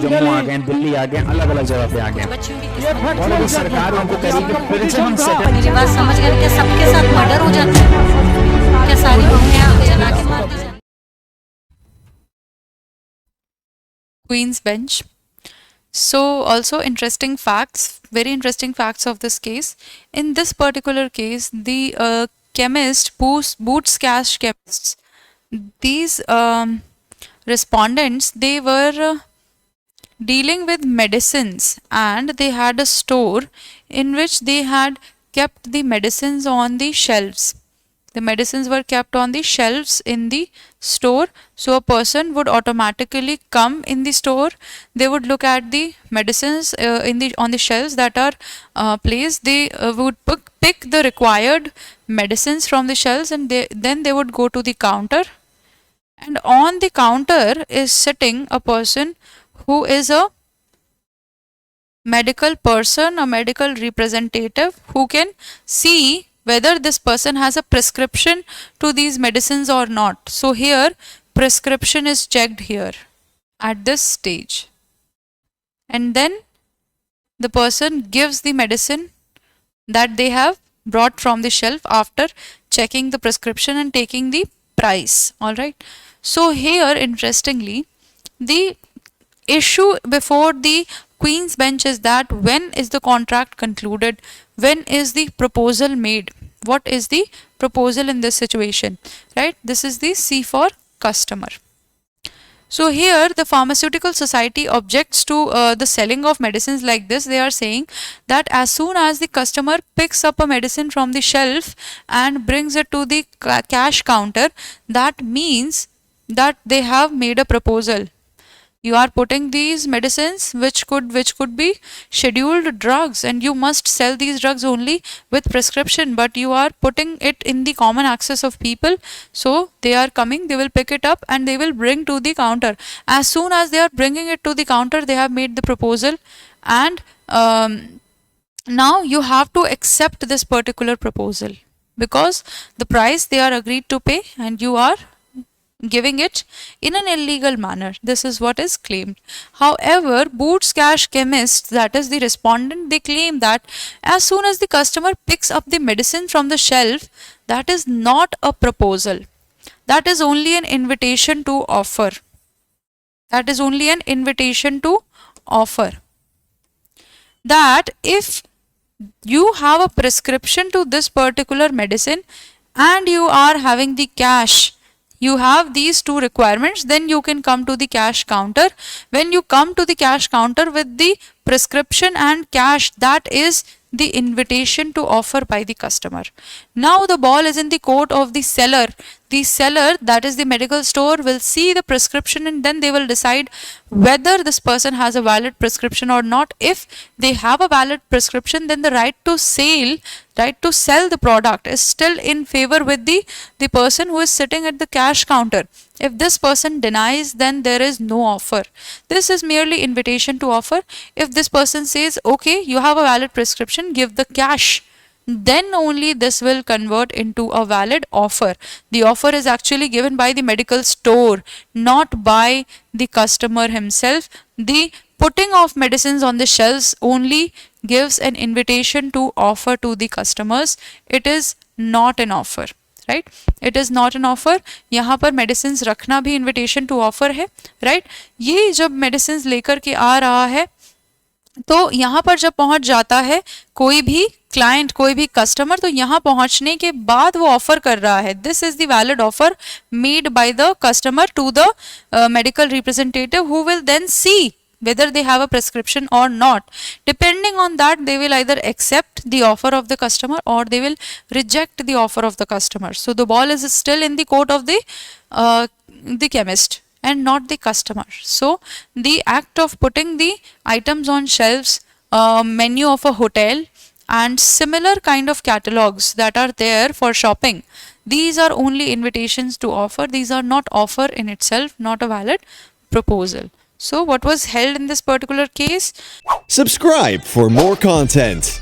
जम्मू आ गए, दिल्ली आ गए, अलग अलग जगह पे आ गए, और अभी सरकार उनको करेगी फिर से हम मेरी बात समझ गए? क्या सबके साथ मर्डर हो जाता है? क्या सारी बहुएं आग जला के मार दी जाती? Queen's Bench. So also interesting facts, very interesting facts of this case. In this particular case, the chemist, Boots Cash chemists, these respondents, they were dealing with medicines, and they had a store in which they had kept the medicines on the shelves. The medicines were kept on the shelves in the store, so a person would automatically come in the store. They would look at the medicines on the shelves that are placed. They would pick the required medicines from the shelves, and then they would go to the counter. And on the counter is sitting a person who is a medical person, a medical representative, who can see whether this person has a prescription to these medicines or not. So here prescription is checked here at this stage, and then the person gives the medicine that they have brought from the shelf after checking the prescription and taking the price. All right, so here interestingly, the issue before the Queen's Bench is that when is the contract concluded, when is the proposal made, what is the proposal in this situation, right? This is the C for customer. So here the pharmaceutical society objects to the selling of medicines like this. They are saying that as soon as the customer picks up a medicine from the shelf and brings it to the cash counter, that means that they have made a proposal. You are putting these medicines which could be scheduled drugs, and you must sell these drugs only with prescription, but you are putting it in the common access of people. So they are coming, they will pick it up and they will bring to the counter. As soon as they are bringing it to the counter, they have made the proposal, and now you have to accept this particular proposal because the price they are agreed to pay, and you are giving it in an illegal manner. This is what is claimed. However, Boots Cash chemists, that is the respondent, they claim that as soon as the customer picks up the medicine from the shelf, that is not a proposal. That is only an invitation to offer. That is only an invitation to offer. That if you have a prescription to this particular medicine and you are having the cash, you have these two requirements, then you can come to the cash counter. When you come to the cash counter with the prescription and cash, that is the invitation to offer by the customer. Now the ball is in the court of the seller. The seller, that is the medical store, will see the prescription, and then they will decide whether this person has a valid prescription or not. If they have a valid prescription, then the right to sell the product is still in favor with the person who is sitting at the cash counter. If this person denies, then there is no offer. This is merely invitation to offer. If this person says, okay, you have a valid prescription, give the cash, then only this will convert into a valid offer. The offer is actually given by the medical store, not by the customer himself. The putting of medicines on the shelves only gives an invitation to offer to the customers. It is not an offer, right? It is not an offer. यहाँ पर medicines रखना भी invitation to offer है, right? ये जब medicines लेकर के आ रहा है, तो यहाँ पर जब पहुंच जाता है कोई भी क्लाइंट, कोई भी कस्टमर, तो यहाँ पहुंचने के बाद वो ऑफर कर रहा है. This is the valid offer made by the customer to the medical representative, who will then see whether they have a prescription or not. Depending on that, they will either accept the offer of the customer or they will reject the offer of the customer. So the ball is still in the court of the chemist and not the customer. So the act of putting the items on shelves, menu of a hotel and similar kind of catalogs that are there for shopping, these are only invitations to offer. These are not offer in itself, not a valid proposal. So what was held in this particular case? Subscribe for more content.